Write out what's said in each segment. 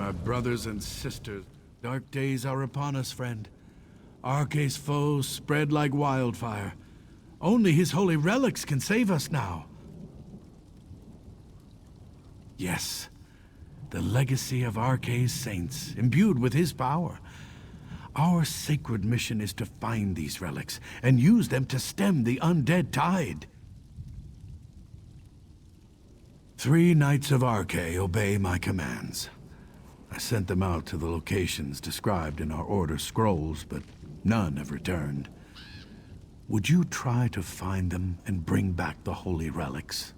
my brothers and sisters. Dark days are upon us, friend. Arce's foes spread like wildfire. Only his holy relics can save us now. Yes, the legacy of Arce's saints, imbued with his power. Our sacred mission is to find these relics and use them to stem the undead tide. 3 Knights of Arce obey my commands. I sent them out to the locations described in our order scrolls, but none have returned. Would you try to find them and bring back the holy relics?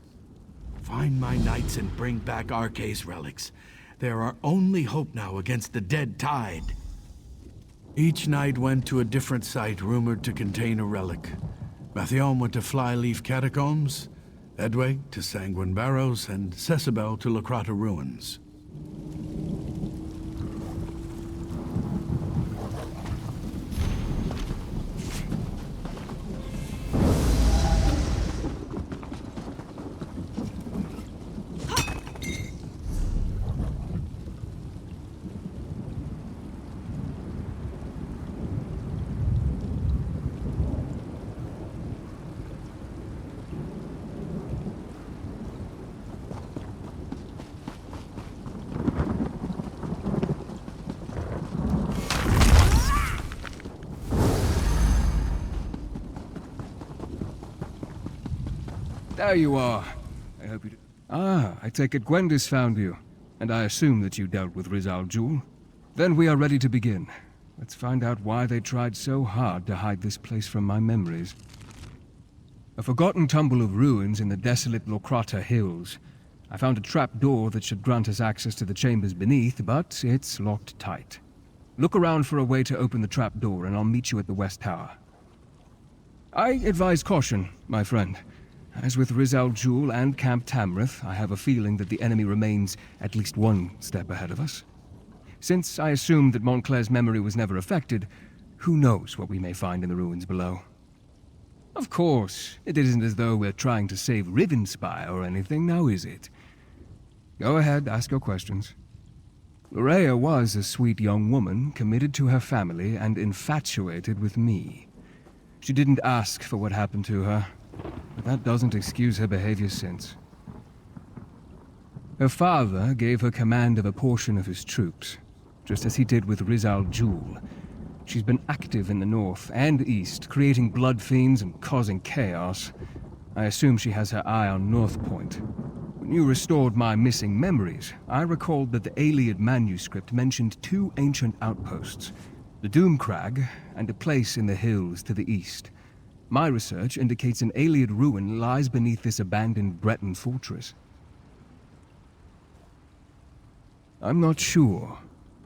Find my knights and bring back Arce's relics. They're our only hope now against the dead tide. Each knight went to a different site rumored to contain a relic. Mathion went to Flyleaf Catacombs, Edway to Sanguine Barrows, and Cecibel to Lacrata Ruins. There you are. I hope you do. Ah, I take it Gwendis found you. And I assume that you dealt with Rizal Jul. Then we are ready to begin. Let's find out why they tried so hard to hide this place from my memories. A forgotten tumble of ruins in the desolate Locrata Hills. I found a trap door that should grant us access to the chambers beneath, but it's locked tight. Look around for a way to open the trap door, and I'll meet you at the West Tower. I advise caution, my friend. As with Rizal Jul and Camp Tamrith, I have a feeling that the enemy remains at least one step ahead of us. Since I assumed that Montclairs' memory was never affected, who knows what we may find in the ruins below. Of course, it isn't as though we're trying to save Rivenspire or anything, now is it? Go ahead, ask your questions. Loraya was a sweet young woman, committed to her family and infatuated with me. She didn't ask for what happened to her, but that doesn't excuse her behavior since. Her father gave her command of a portion of his troops, just as he did with Rizal Jul. She's been active in the north and east, creating bloodfiends and causing chaos. I assume she has her eye on North Point. When you restored my missing memories, I recalled that the Ayleid manuscript mentioned 2 ancient outposts, the Doomcrag and a place in the hills to the east. My research indicates an Ayleid ruin lies beneath this abandoned Breton fortress. I'm not sure,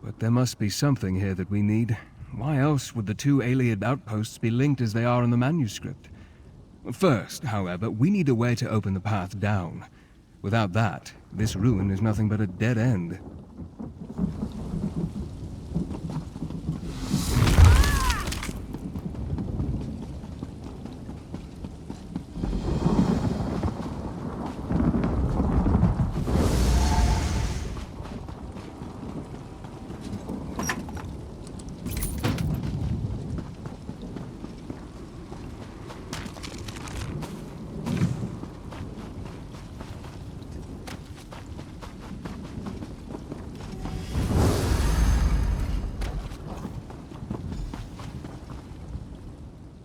but there must be something here that we need. Why else would the 2 Ayleid outposts be linked as they are in the manuscript? First, however, we need a way to open the path down. Without that, this ruin is nothing but a dead end.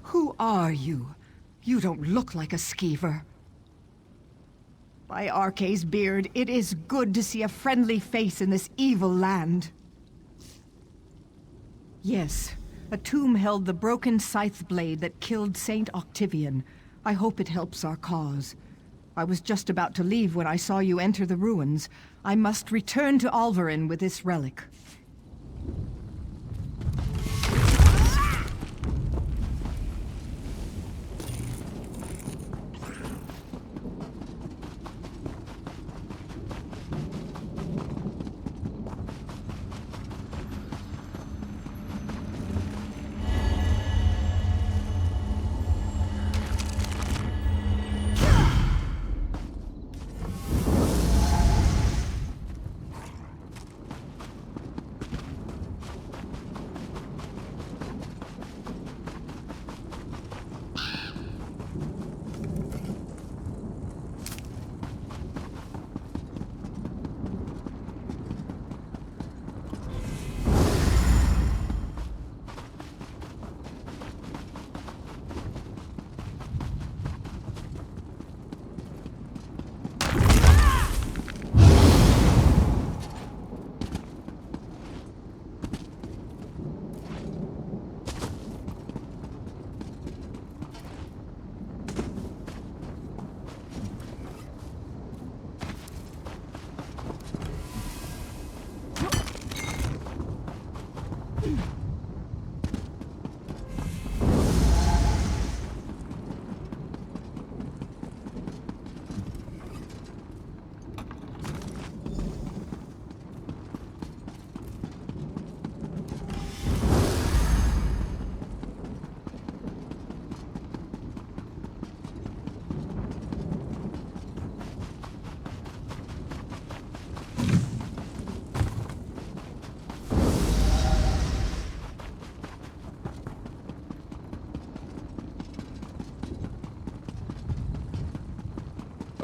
Who are you? You don't look like a skeever. By Arce's beard, it is good to see a friendly face in this evil land. Yes, a tomb held the broken scythe blade that killed Saint Octavian. I hope it helps our cause. I was just about to leave when I saw you enter the ruins. I must return to Alvarin with this relic.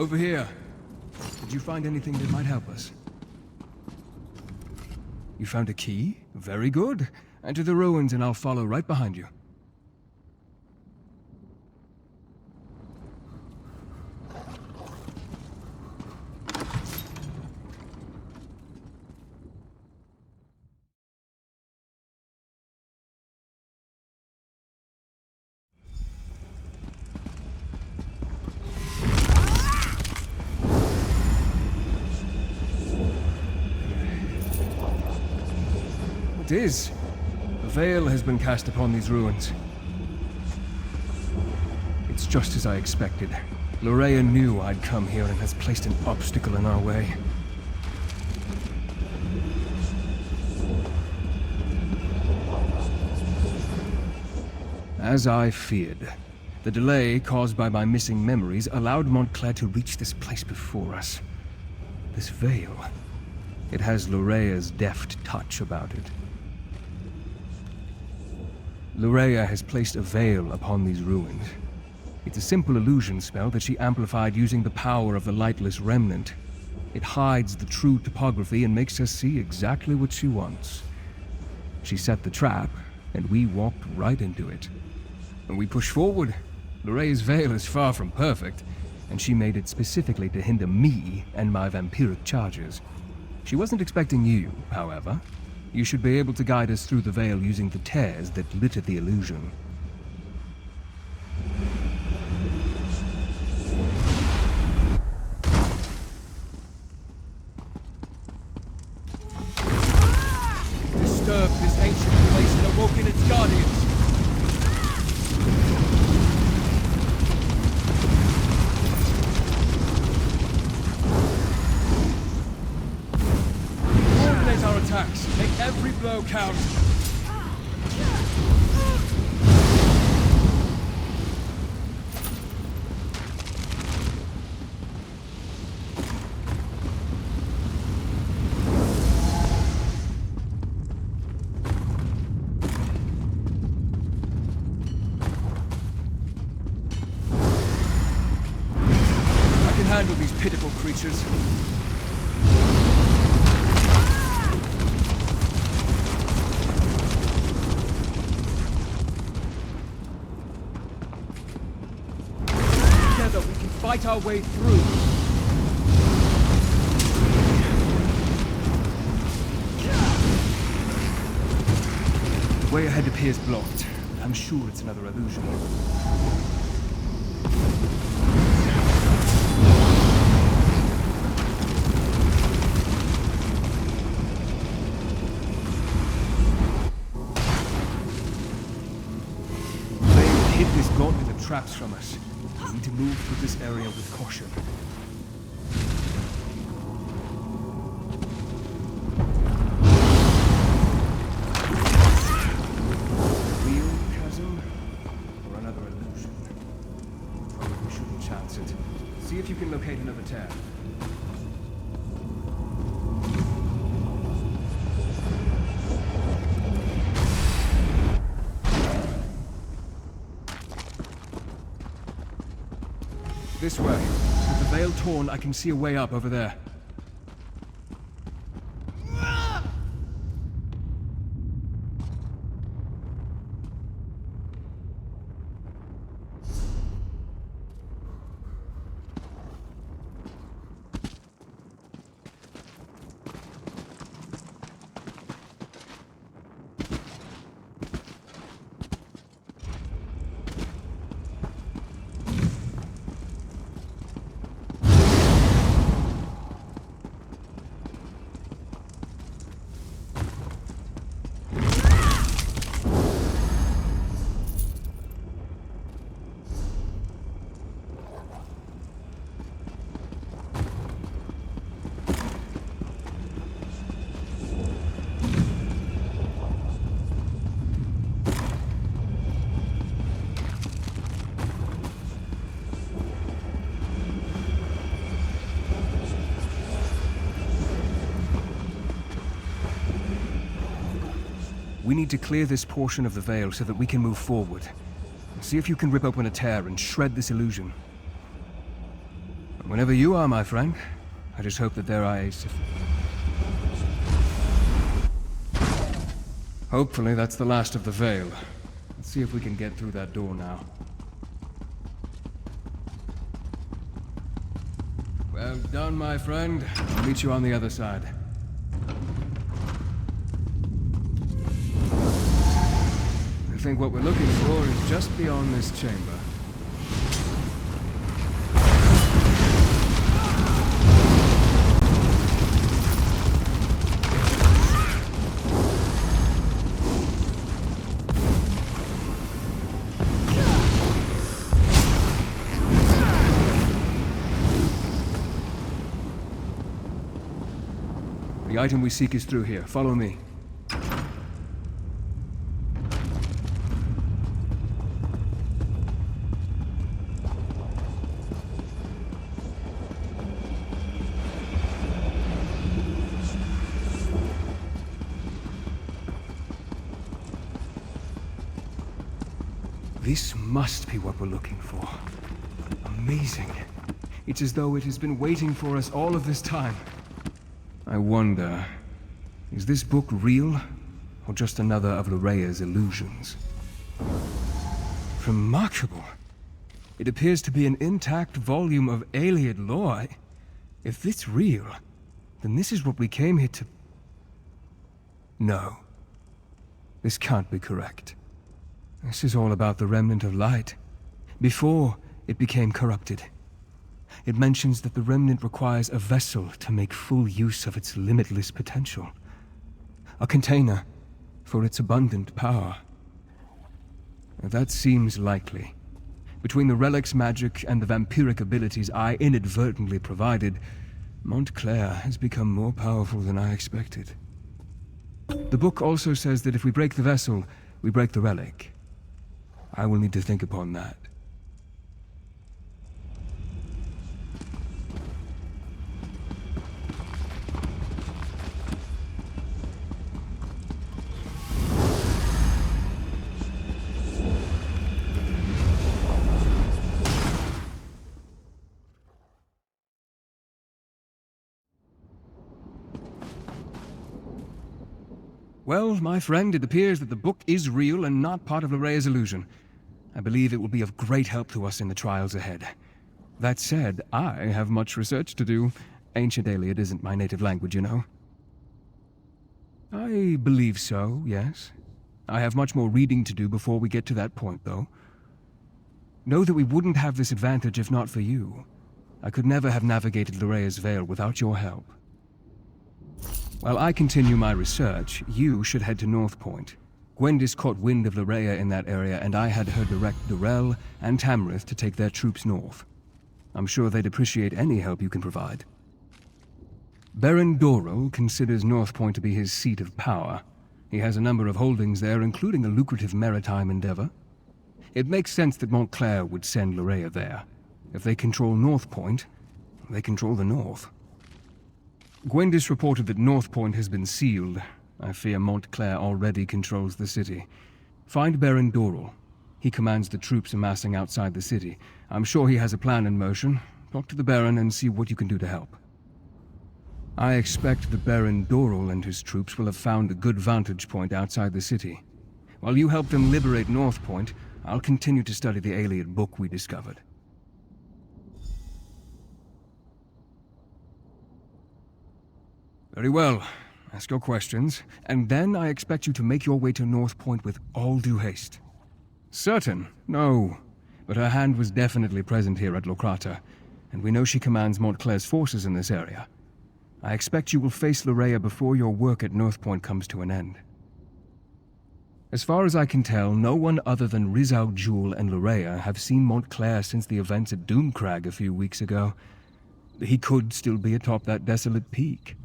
Over here. Did you find anything that might help us? You found a key? Very good. Enter the ruins and I'll follow right behind you. It is. A veil has been cast upon these ruins. It's just as I expected. Lorea knew I'd come here and has placed an obstacle in our way. As I feared, the delay caused by my missing memories allowed Montclairs to reach this place before us. This veil, it has Lorea's deft touch about it. Lorea has placed a veil upon these ruins. It's a simple illusion spell that she amplified using the power of the Lightless Remnant. It hides the true topography and makes us see exactly what she wants. She set the trap, and we walked right into it. When we pushed forward, Lorea's veil is far from perfect, and she made it specifically to hinder me and my vampiric charges. She wasn't expecting you, however. You should be able to guide us through the veil using the tears that litter the illusion. Disturb this ancient place and awoken its guardians. Coordinate our attacks. Make every blow count. I can handle these pitiful creatures. Fight our way through. The way ahead appears blocked. I'm sure it's another illusion. They hid this gauntlet of traps from us. We need to move through this area with caution. Real chasm or another illusion? Probably shouldn't chance it. See if you can locate another tear. This way. With the veil torn, I can see a way up over there. We need to clear this portion of the veil so that we can move forward. See if you can rip open a tear and shred this illusion. Whenever you are, my friend. I just hope that there are Hopefully that's the last of the veil. Let's see if we can get through that door now. Well done, my friend. I'll meet you on the other side. I think what we're looking for is just beyond this chamber. The item we seek is through here. Follow me. This must be what we're looking for. Amazing. It's as though it has been waiting for us all of this time. I wonder, is this book real, or just another of Lorea's illusions? Remarkable. It appears to be an intact volume of Ayleid lore. If it's real, then this is what we came here to... No. This can't be correct. This is all about the remnant of light, before it became corrupted. It mentions that the remnant requires a vessel to make full use of its limitless potential. A container for its abundant power. That seems likely. Between the relic's magic and the vampiric abilities I inadvertently provided, Montclairs has become more powerful than I expected. The book also says that if we break the vessel, we break the relic. I will need to think upon that. Well, my friend, it appears that the book is real and not part of Lorea's illusion. I believe it will be of great help to us in the trials ahead. That said, I have much research to do. Ancient Ayleid isn't my native language, you know. I believe so, yes. I have much more reading to do before we get to that point, though. Know that we wouldn't have this advantage if not for you. I could never have navigated Lorea's Veil without your help. While I continue my research, you should head to North Point. Gwendis caught wind of Lorea in that area, and I had her direct Durell and Tamrith to take their troops north. I'm sure they'd appreciate any help you can provide. Baron Dorrell considers North Point to be his seat of power. He has a number of holdings there, including a lucrative maritime endeavor. It makes sense that Montclairs would send Lorea there. If they control North Point, they control the North. Gwendis reported that North Point has been sealed. I fear Montclairs already controls the city. Find Baron Dorrell. He commands the troops amassing outside the city. I'm sure he has a plan in motion. Talk to the Baron and see what you can do to help. I expect that Baron Dorrell and his troops will have found a good vantage point outside the city. While you help them liberate North Point, I'll continue to study the Ayleid book we discovered. Very well. Ask your questions, and then I expect you to make your way to North Point with all due haste. Certain? No. But her hand was definitely present here at Locrata, and we know she commands Montclair's forces in this area. I expect you will face Lorea before your work at North Point comes to an end. As far as I can tell, no one other than Rizal Jul and Lorea have seen Montclairs since the events at Doomcrag a few weeks ago. He could still be atop that desolate peak.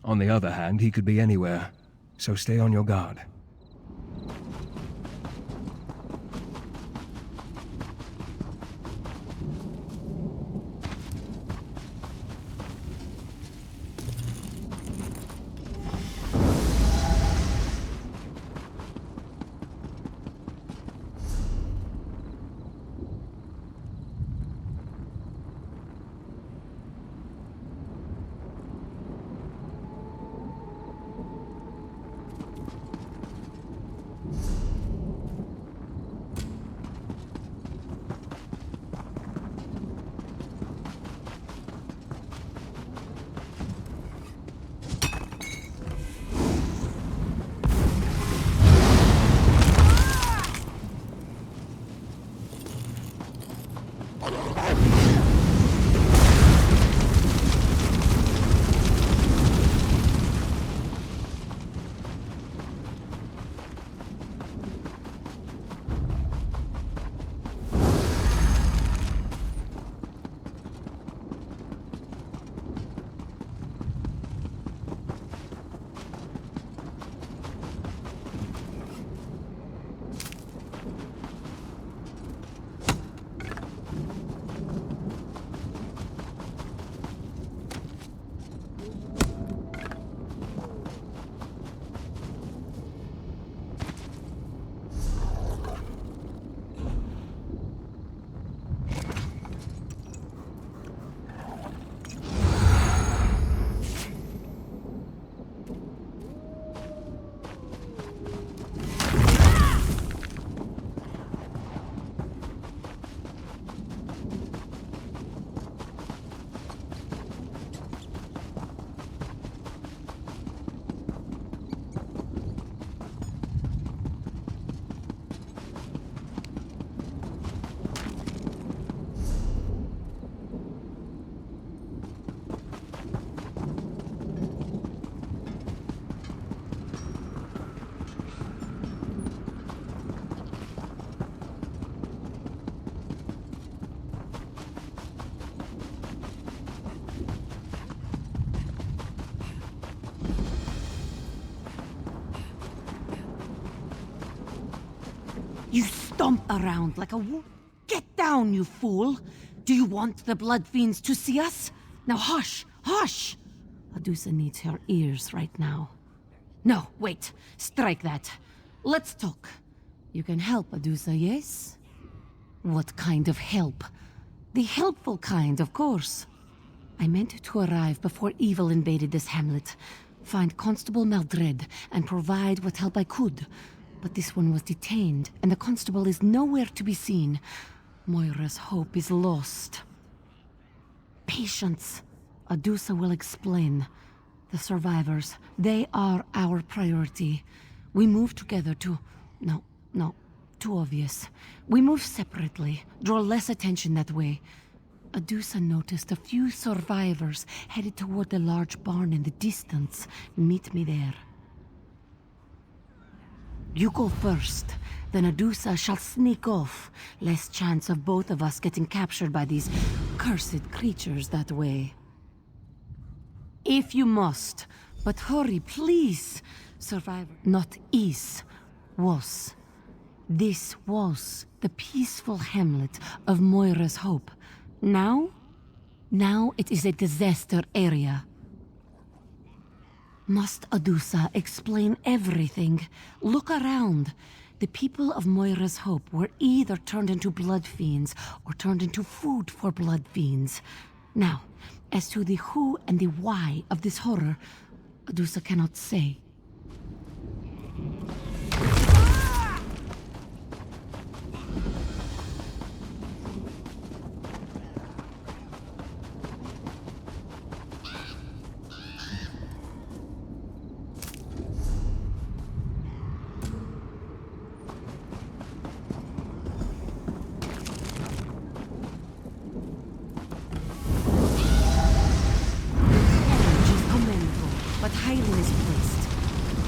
On the other hand, he could be anywhere, so stay on your guard. You stomp around like a Get down, you fool! Do you want the bloodfiends to see us? Now hush! Hush! Adusa needs her ears right now. No, wait. Strike that. Let's talk. You can help, Adusa, yes? What kind of help? The helpful kind, of course. I meant to arrive before evil invaded this hamlet, find Constable Maldred, and provide what help I could. But this one was detained, and the constable is nowhere to be seen. Moira's hope is lost. Patience. Adusa will explain. The survivors, they are our priority. We move together to... No, too obvious. We move separately, draw less attention that way. Adusa noticed a few survivors headed toward the large barn in the distance. Meet me there. You go first, then Adusa shall sneak off. Less chance of both of us getting captured by these cursed creatures that way. If you must, but hurry, please. Survivor, not is, was. This was the peaceful hamlet of Moira's Hope. Now it is a disaster area. Must Adusa explain everything? Look around. The people of Moira's Hope were either turned into bloodfiends or turned into food for bloodfiends. Now, as to the who and the why of this horror, Adusa cannot say.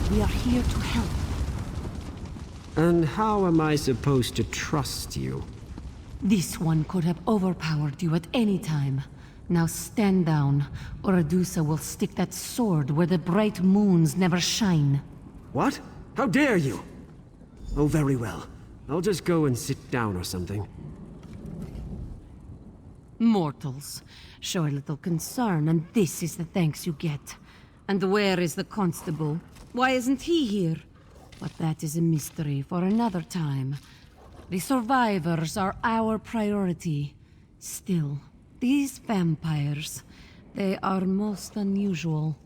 We are here to help. And how am I supposed to trust you? This one could have overpowered you at any time. Now stand down, or Adusa will stick that sword where the bright moons never shine. What? How dare you? Oh, very well. I'll just go and sit down or something. Mortals. Show a little concern, and this is the thanks you get. And where is the constable? Why isn't he here? But that is a mystery for another time. The survivors are our priority. Still, these vampires, they are most unusual.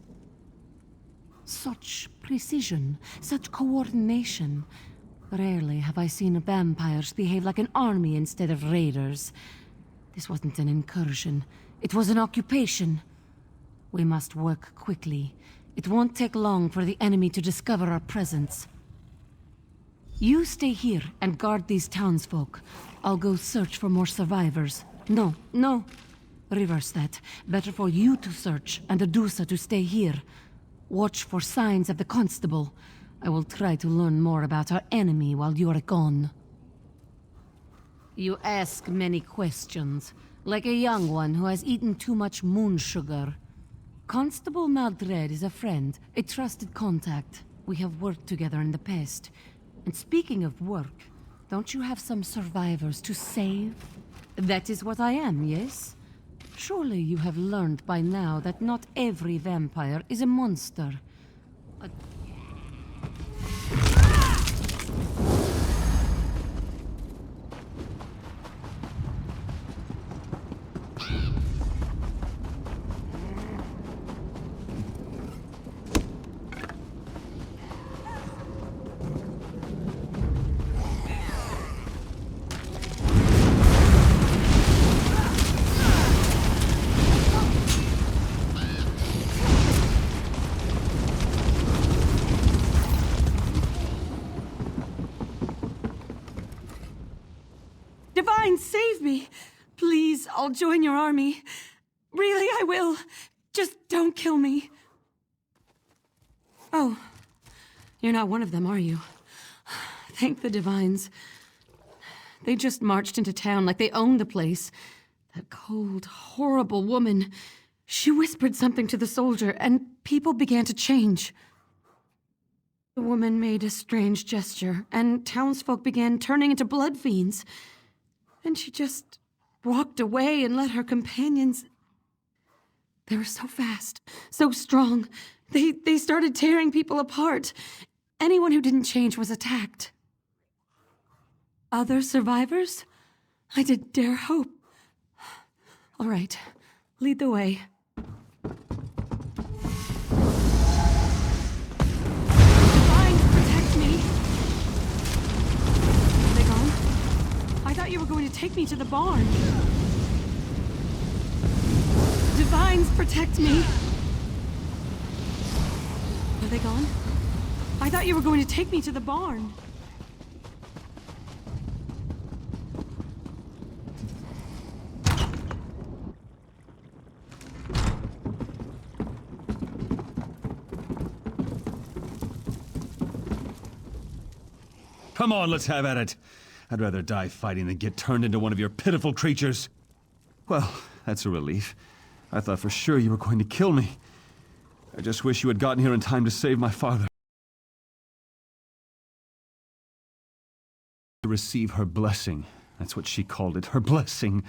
Such precision, such coordination. Rarely have I seen vampires behave like an army instead of raiders. This wasn't an incursion. It was an occupation. We must work quickly. It won't take long for the enemy to discover our presence. You stay here and guard these townsfolk. I'll go search for more survivors. No, no. Reverse that. Better for you to search, and Adusa to stay here. Watch for signs of the constable. I will try to learn more about our enemy while you are gone. You ask many questions, like a young one who has eaten too much moon sugar. Constable Maldred is a friend, a trusted contact. We have worked together in the past. And speaking of work, don't you have some survivors to save? That is what I am, yes? Surely you have learned by now that not every vampire is a monster. Divine, save me! Please, I'll join your army. Really, I will. Just don't kill me. Oh, you're not one of them, are you? Thank the Divines. They just marched into town like they owned the place. That cold, horrible woman. She whispered something to the soldier, and people began to change. The woman made a strange gesture, and townsfolk began turning into bloodfiends. And she just walked away and let her companions... They were so fast, so strong. They started tearing people apart. Anyone who didn't change was attacked. Other survivors? I didn't dare hope. All right, lead the way. Divines, protect me! Are they gone? I thought you were going to take me to the barn. Divines, protect me! Are they gone? I thought you were going to take me to the barn. Come on, let's have at it. I'd rather die fighting than get turned into one of your pitiful creatures. Well, that's a relief. I thought for sure you were going to kill me. I just wish you had gotten here in time to save my father. To receive her blessing. That's what she called it, her blessing.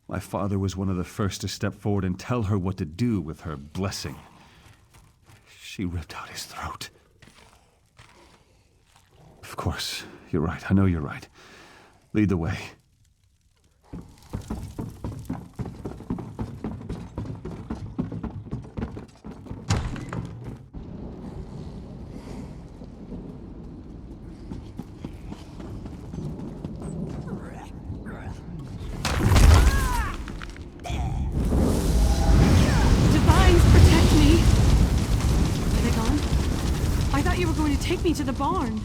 My father was one of the first to step forward and tell her what to do with her blessing. She ripped out his throat. Of course, you're right. I know you're right. Lead the way. Divines, protect me! Are they gone? I thought you were going to take me to the barn.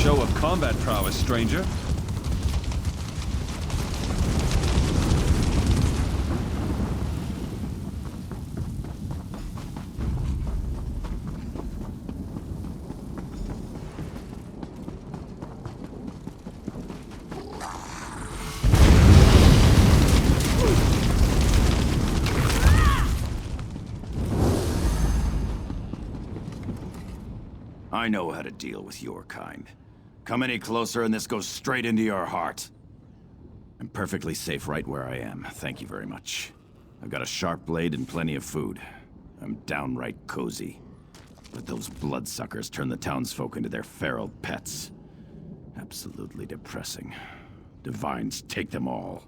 Show of combat prowess, stranger. I know how to deal with your kind. Come any closer and this goes straight into your heart. I'm perfectly safe right where I am, thank you very much. I've got a sharp blade and plenty of food. I'm downright cozy. But those bloodsuckers turn the townsfolk into their feral pets. Absolutely depressing. Divines take them all.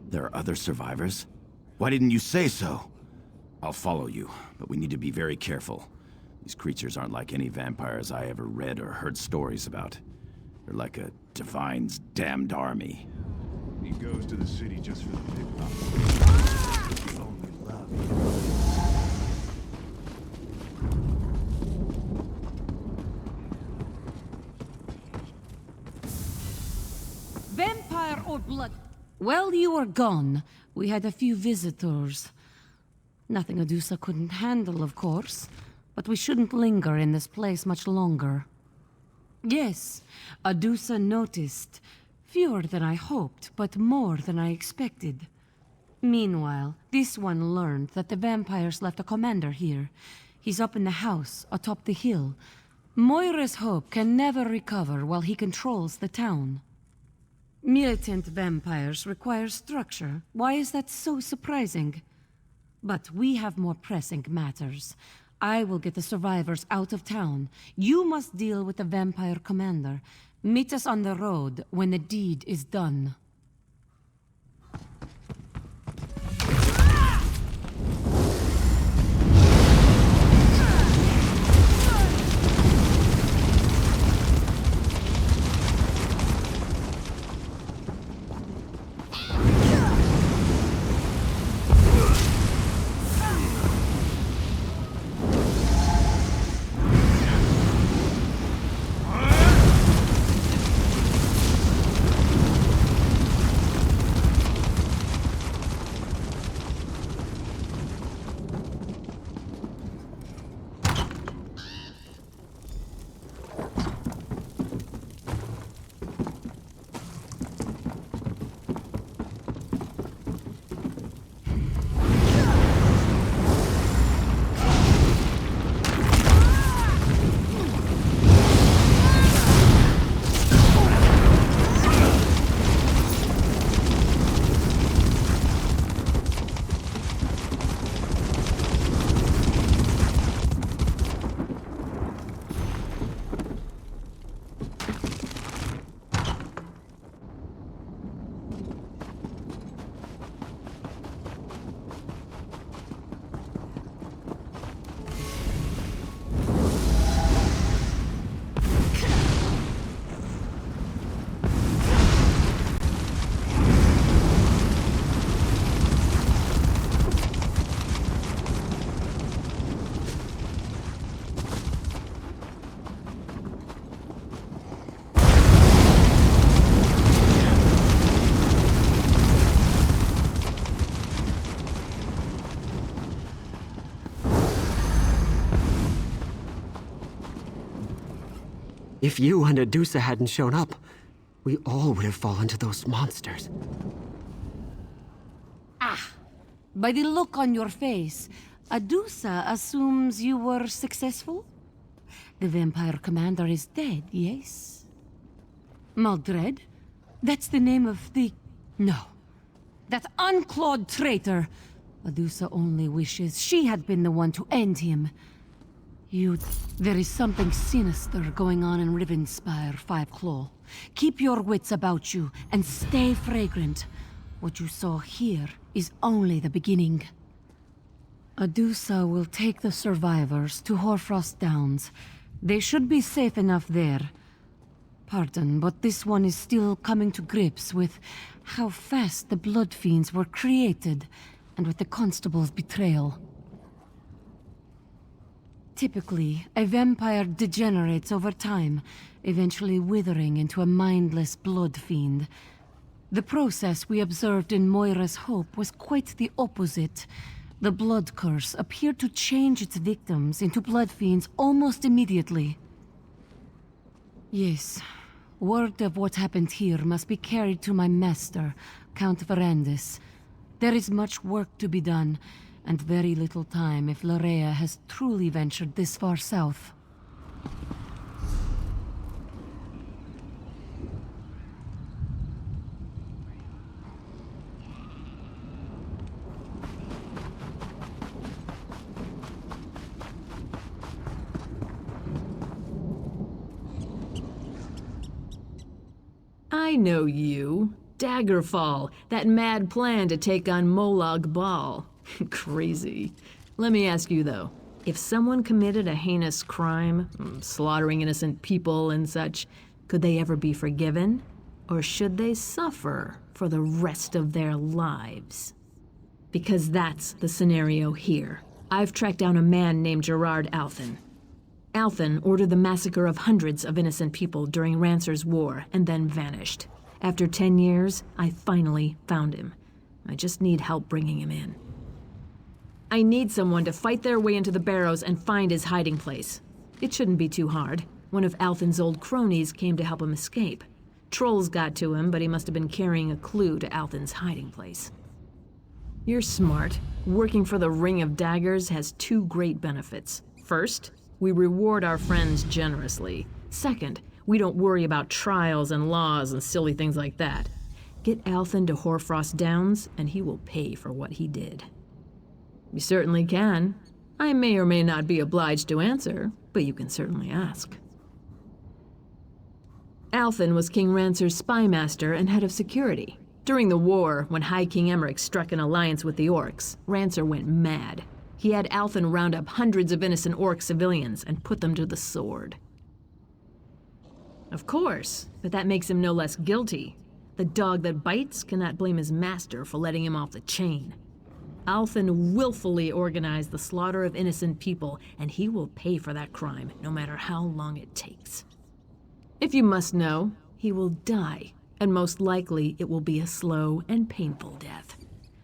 There are other survivors? Why didn't you say so? I'll follow you, but we need to be very careful. These creatures aren't like any vampires I ever read or heard stories about. They're like a divine's damned army. He goes to the city just for the pickpocket. Only love. Vampire or blood? While you were gone, we had a few visitors. Nothing Adusa couldn't handle, of course, but we shouldn't linger in this place much longer. Yes, Adusa noticed. Fewer than I hoped, but more than I expected. Meanwhile, this one learned that the vampires left a commander here. He's up in the house, atop the hill. Moira's Hope can never recover while he controls the town. Militant vampires require structure. Why is that so surprising? But we have more pressing matters. I will get the survivors out of town. You must deal with the vampire commander. Meet us on the road when the deed is done. If you and Adusa hadn't shown up, we all would have fallen to those monsters. By the look on your face, Adusa assumes you were successful? The vampire commander is dead, yes? Maldred? That's the name of the... No. That unclawed traitor! Adusa only wishes she had been the one to end him. There is something sinister going on in Rivenspire, Fiveclaw. Keep your wits about you, and stay fragrant. What you saw here is only the beginning. Adusa will take the survivors to Hoarfrost Downs. They should be safe enough there. Pardon, but this one is still coming to grips with how fast the bloodfiends were created, and with the constable's betrayal. Typically, a vampire degenerates over time, eventually withering into a mindless blood fiend. The process we observed in Moira's Hope was quite the opposite. The blood curse appeared to change its victims into blood fiends almost immediately. Yes, word of what happened here must be carried to my master, Count Verandis. There is much work to be done, and very little time if Larea has truly ventured this far south. I know you. Daggerfall, that mad plan to take on Molag Bal. Crazy. Let me ask you though, If someone committed a heinous crime, slaughtering innocent people and such, could they ever be forgiven? Or should they suffer for the rest of their lives? Because that's the scenario here. I've tracked down a man named Gerard Althen. Althen ordered the massacre of hundreds of innocent people during Rancer's War and then vanished. After 10 years, I finally found him. I just need help bringing him in. I need someone to fight their way into the barrows and find his hiding place. It shouldn't be too hard. One of Althen's old cronies came to help him escape. Trolls got to him, but he must have been carrying a clue to Althen's hiding place. You're smart. Working for the Ring of Daggers has 2 great benefits. First, we reward our friends generously. Second, we don't worry about trials and laws and silly things like that. Get Althen to Hoarfrost Downs, and he will pay for what he did. You certainly can. I may or may not be obliged to answer, but you can certainly ask. Althen was King Rancer's spymaster and head of security. During the war, when High King Emmerich struck an alliance with the Orcs, Rancer went mad. He had Althen round up hundreds of innocent Orc civilians and put them to the sword. Of course, but that makes him no less guilty. The dog that bites cannot blame his master for letting him off the chain. Althen willfully organized the slaughter of innocent people, and he will pay for that crime, no matter how long it takes. If you must know, he will die, and most likely it will be a slow and painful death.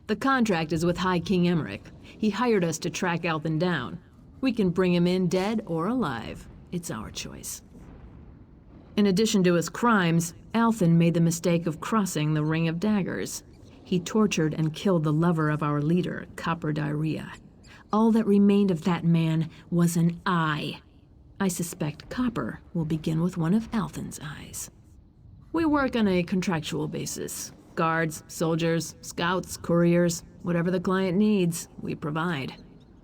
The contract is with High King Emmerich. He hired us to track Althen down. We can bring him in dead or alive. It's our choice. In addition to his crimes, Althen made the mistake of crossing the Ring of Daggers. He tortured and killed the lover of our leader, Copper Diarrhea. All that remained of that man was an eye. I suspect Copper will begin with one of Althen's eyes. We work on a contractual basis. Guards, soldiers, scouts, couriers, whatever the client needs, we provide.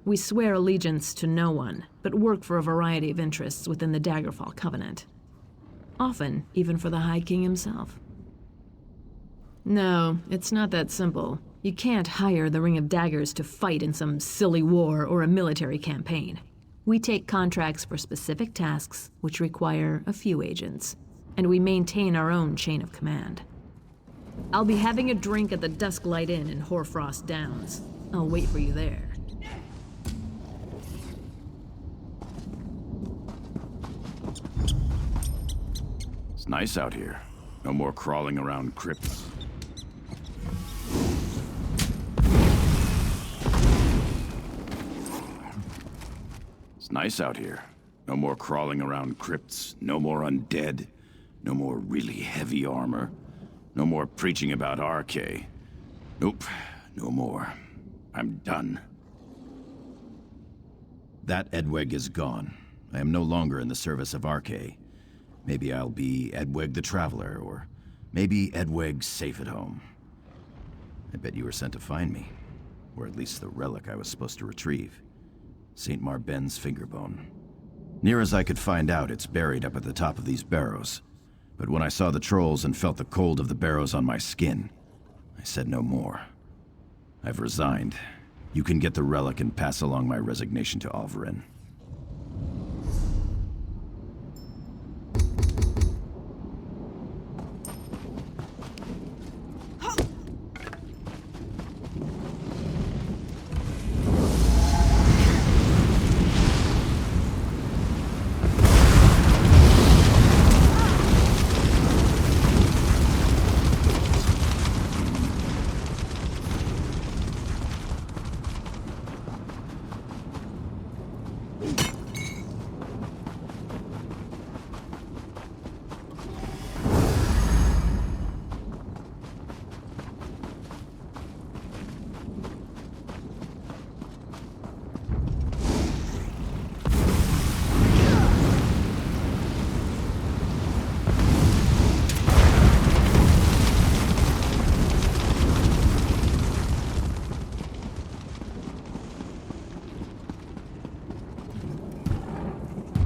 We swear allegiance to no one, but work for a variety of interests within the Daggerfall Covenant. Often, even for the High King himself. No, it's not that simple. You can't hire the Ring of Daggers to fight in some silly war or a military campaign. We take contracts for specific tasks, which require a few agents, and we maintain our own chain of command. I'll be having a drink at the Dusklight Inn in Hoarfrost Downs. I'll wait for you there. It's nice out here. No more crawling around crypts. It's nice out here. No more crawling around crypts. No more undead. No more really heavy armor. No more preaching about RK. Nope, no more. I'm done. That Edweg is gone. I am no longer in the service of RK. Maybe I'll be Edweg the Traveler, or maybe Edweg safe at home. I bet you were sent to find me. Or at least the relic I was supposed to retrieve. St. Marben's fingerbone. Near as I could find out, it's buried up at the top of these barrows. But when I saw the trolls and felt the cold of the barrows on my skin, I said no more. I've resigned. You can get the relic and pass along my resignation to Alvarin.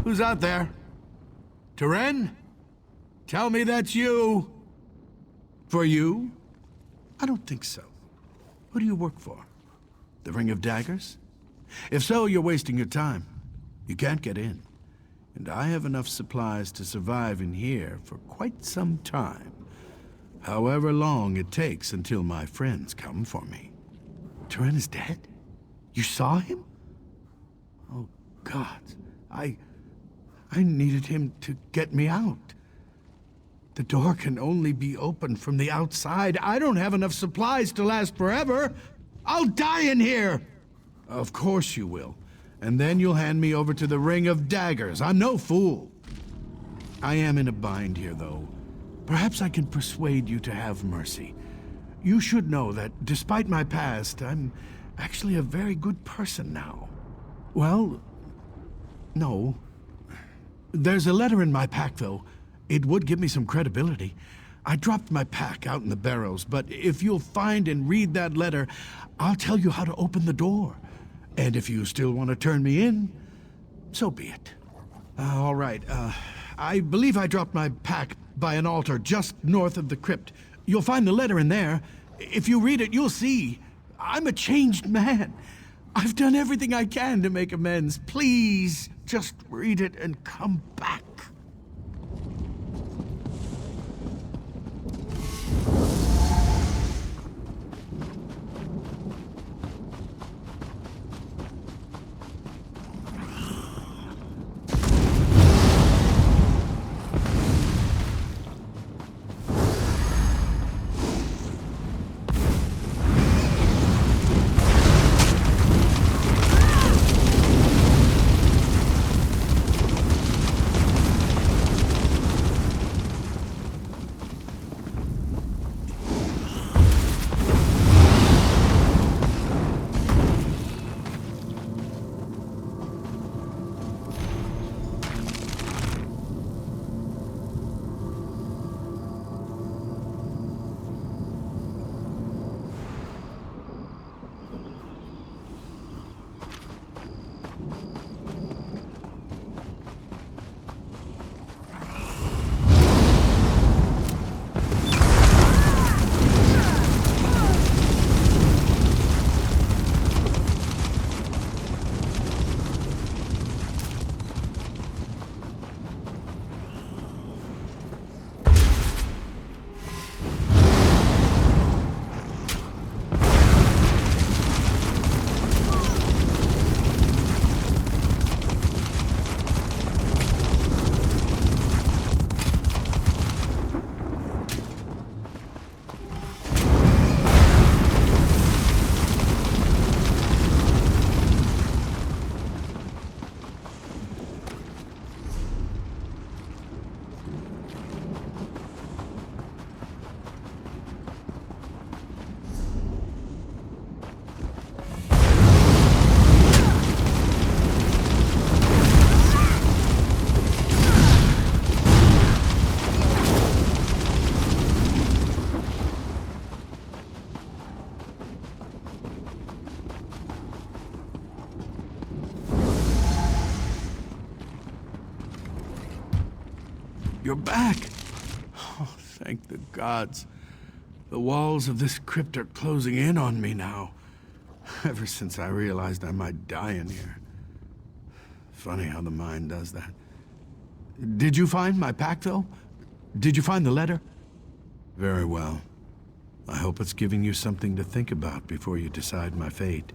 Who's out there? Teren? Tell me that's you. For you? I don't think so. Who do you work for? The Ring of Daggers? If so, you're wasting your time. You can't get in. And I have enough supplies to survive in here for quite some time. However long it takes until my friends come for me. Turin is dead? You saw him? Oh, God. I needed him to get me out. The door can only be opened from the outside. I don't have enough supplies to last forever. I'll die in here! Of course you will. And then you'll hand me over to the Ring of Daggers. I'm no fool. I am in a bind here, though. Perhaps I can persuade you to have mercy. You should know that, despite my past, I'm actually a very good person now. Well, no. There's a letter in my pack, though. It would give me some credibility. I dropped my pack out in the barrows, but if you'll find and read that letter, I'll tell you how to open the door. And if you still want to turn me in, so be it. All right, I believe I dropped my pack by an altar just north of the crypt. You'll find the letter in there. If you read it, you'll see. I'm a changed man. I've done everything I can to make amends. Please, just read it and come back. You're back! Oh, thank the gods. The walls of this crypt are closing in on me now. Ever since I realized I might die in here. Funny how the mind does that. Did you find my pack, though? Did you find the letter? Very well. I hope it's giving you something to think about before you decide my fate.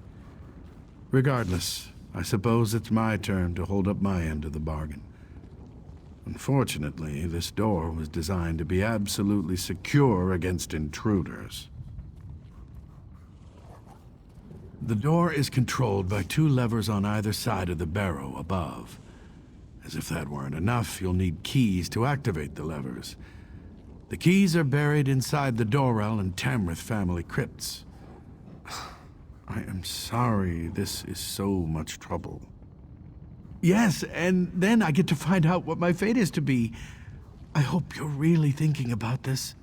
Regardless, I suppose it's my turn to hold up my end of the bargain. Unfortunately, this door was designed to be absolutely secure against intruders. The door is controlled by 2 levers on either side of the barrow above. As if that weren't enough, you'll need keys to activate the levers. The keys are buried inside the Dorel and Tamrith family crypts. I am sorry this is so much trouble. Yes, and then I get to find out what my fate is to be. I hope you're really thinking about this.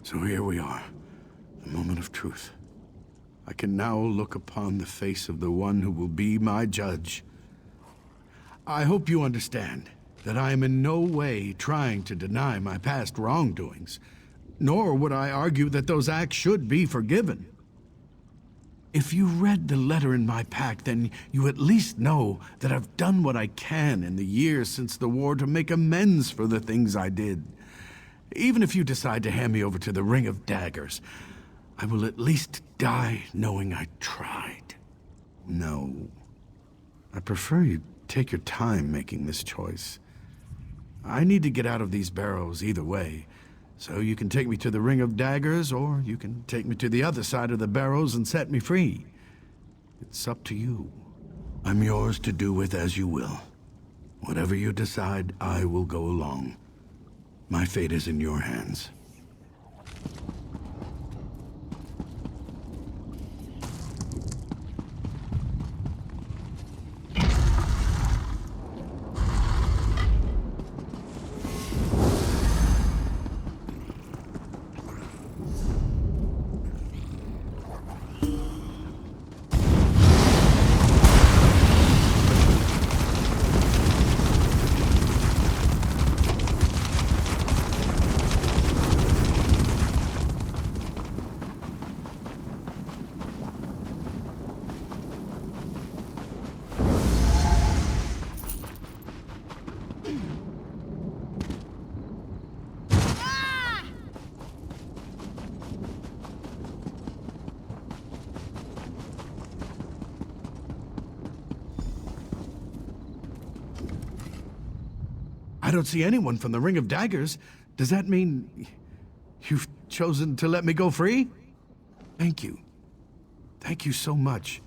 So here we are, the moment of truth. I can now look upon the face of the one who will be my judge. I hope you understand that I am in no way trying to deny my past wrongdoings, nor would I argue that those acts should be forgiven. If you read the letter in my pack, then you at least know that I've done what I can in the years since the war to make amends for the things I did. Even if you decide to hand me over to the Ring of Daggers, I will at least die knowing I tried. No. I prefer you take your time making this choice. I need to get out of these barrows either way, so you can take me to the Ring of Daggers, or you can take me to the other side of the barrows and set me free. It's up to you. I'm yours to do with as you will. Whatever you decide, I will go along. My fate is in your hands. I don't see anyone from the Ring of Daggers. Does that mean you've chosen to let me go free? Thank you. Thank you so much.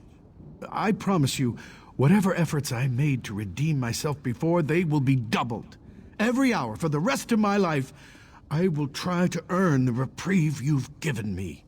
I promise you, whatever efforts I made to redeem myself before, they will be doubled. Every hour for the rest of my life, I will try to earn the reprieve you've given me.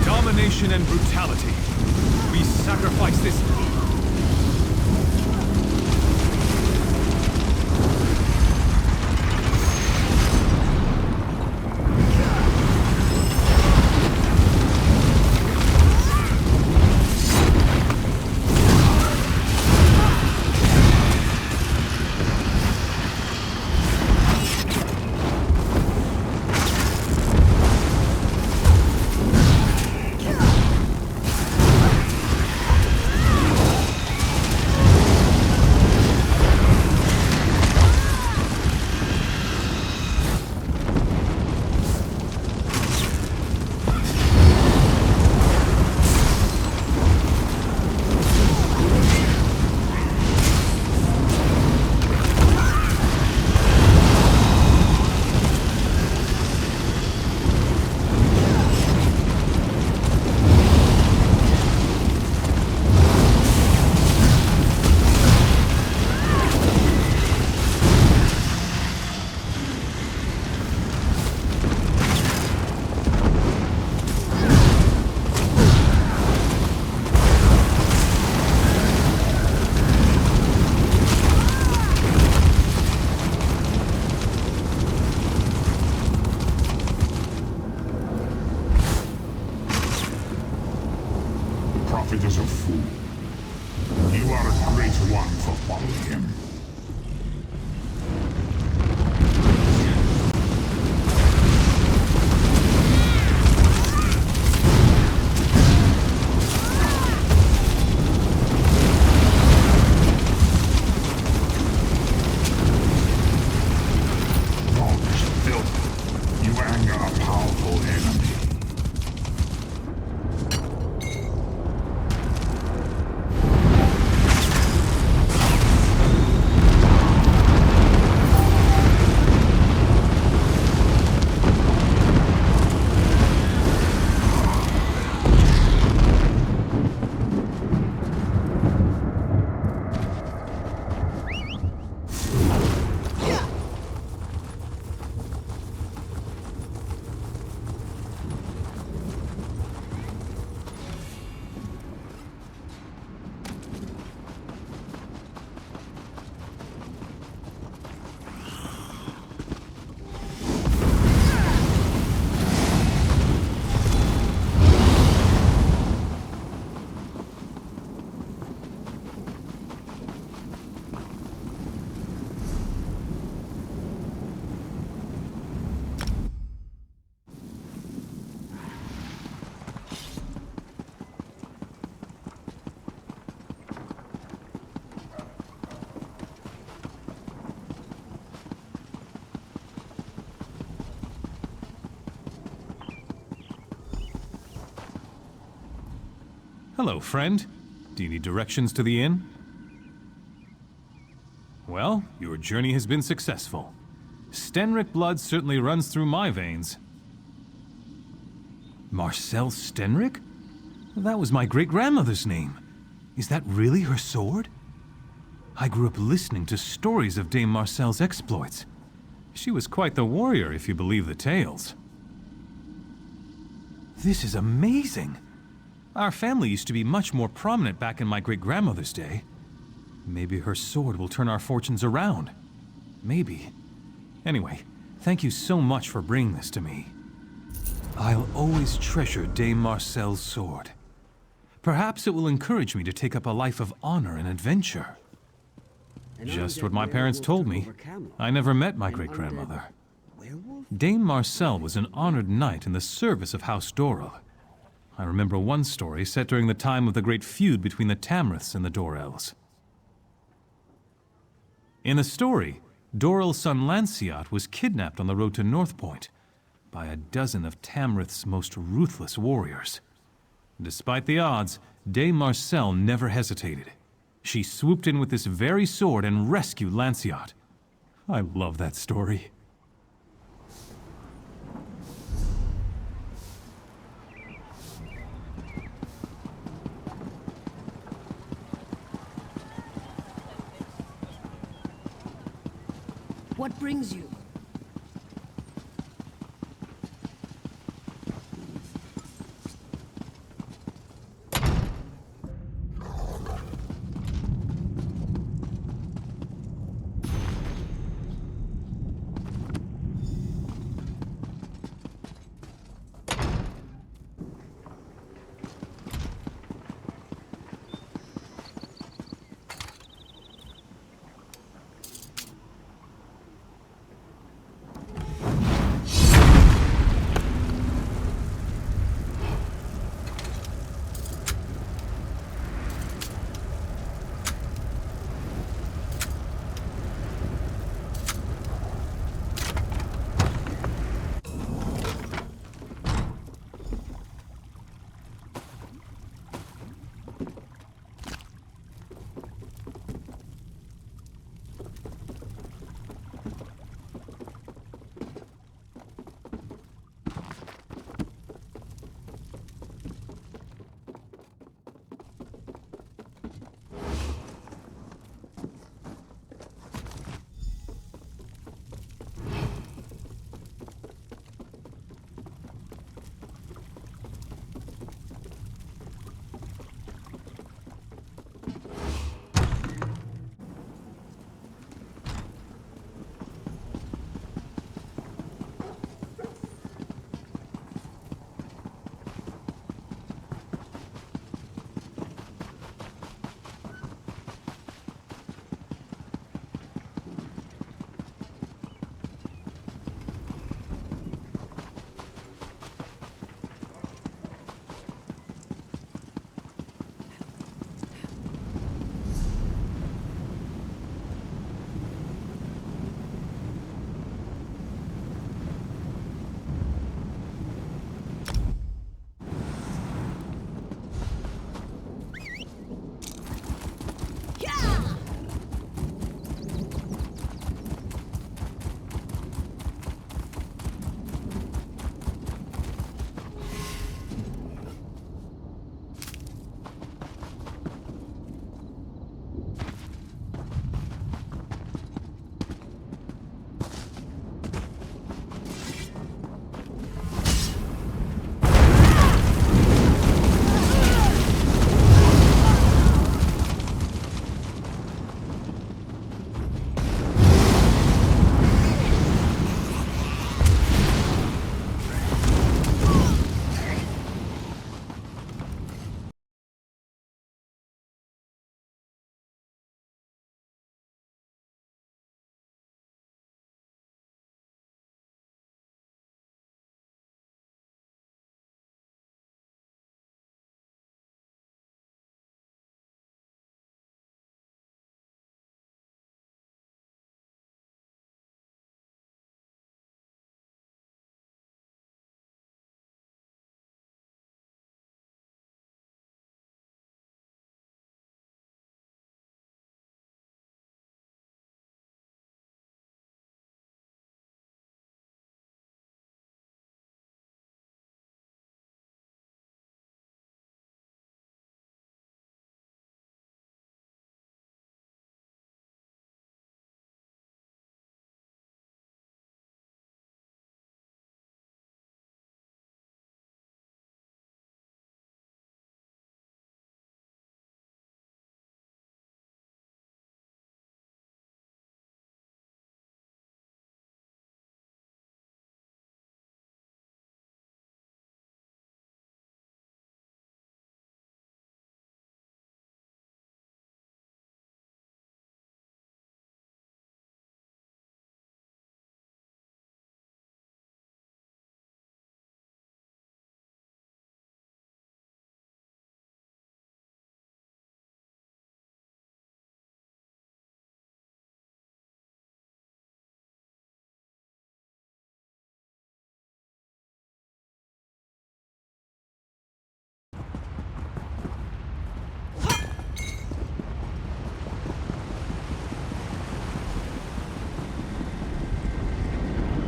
Domination and brutality. We sacrifice this. Hello, friend. Do you need directions to the inn? Well, your journey has been successful. Stenrick blood certainly runs through my veins. Marcel Stenrick? That was my great-grandmother's name. Is that really her sword? I grew up listening to stories of Dame Marcel's exploits. She was quite the warrior, if you believe the tales. This is amazing! Our family used to be much more prominent back in my great-grandmother's day. Maybe her sword will turn our fortunes around. Maybe. Anyway, thank you so much for bringing this to me. I'll always treasure Dame Marcel's sword. Perhaps it will encourage me to take up a life of honor and adventure. Just what my parents told me. I never met my great-grandmother. Dame Marcel was an honored knight in the service of House Dorrel. I remember one story set during the time of the great feud between the Tamriths and the Dorrels. In the story, Dorrel's son Lanciot was kidnapped on the road to North Point by a dozen of Tamrith's most ruthless warriors. Despite the odds, Dame Marcel never hesitated. She swooped in with this very sword and rescued Lanciot. I love that story. What brings you?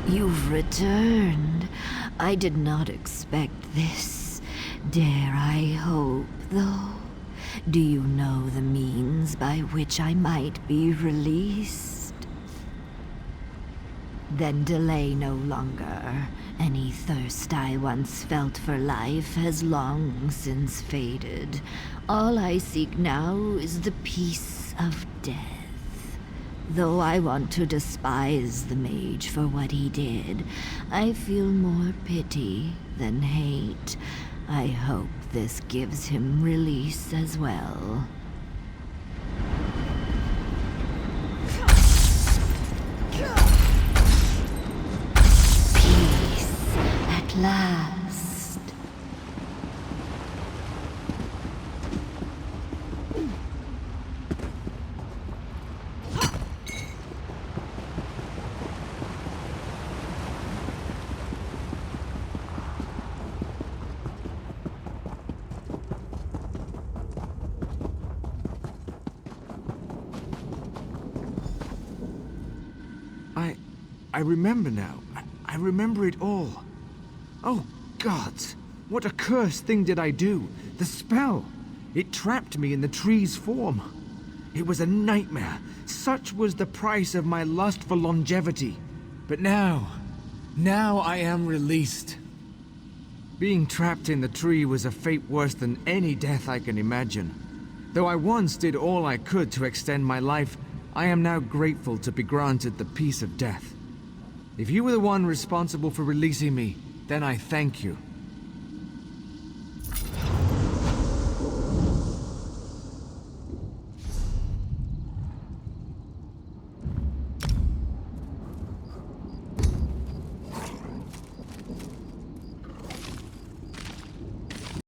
You've returned. I did not expect this. Dare I hope, though? Do you know the means by which I might be released? Then delay no longer. Any thirst I once felt for life has long since faded. All I seek now is the peace of death. Though I want to despise the mage for what he did, I feel more pity than hate. I hope this gives him release as well. Peace at last. I remember now. I remember it all. Oh, gods! What accursed thing did I do? The spell! It trapped me in the tree's form. It was a nightmare. Such was the price of my lust for longevity. But now I am released. Being trapped in the tree was a fate worse than any death I can imagine. Though I once did all I could to extend my life, I am now grateful to be granted the peace of death. If you were the one responsible for releasing me, then I thank you.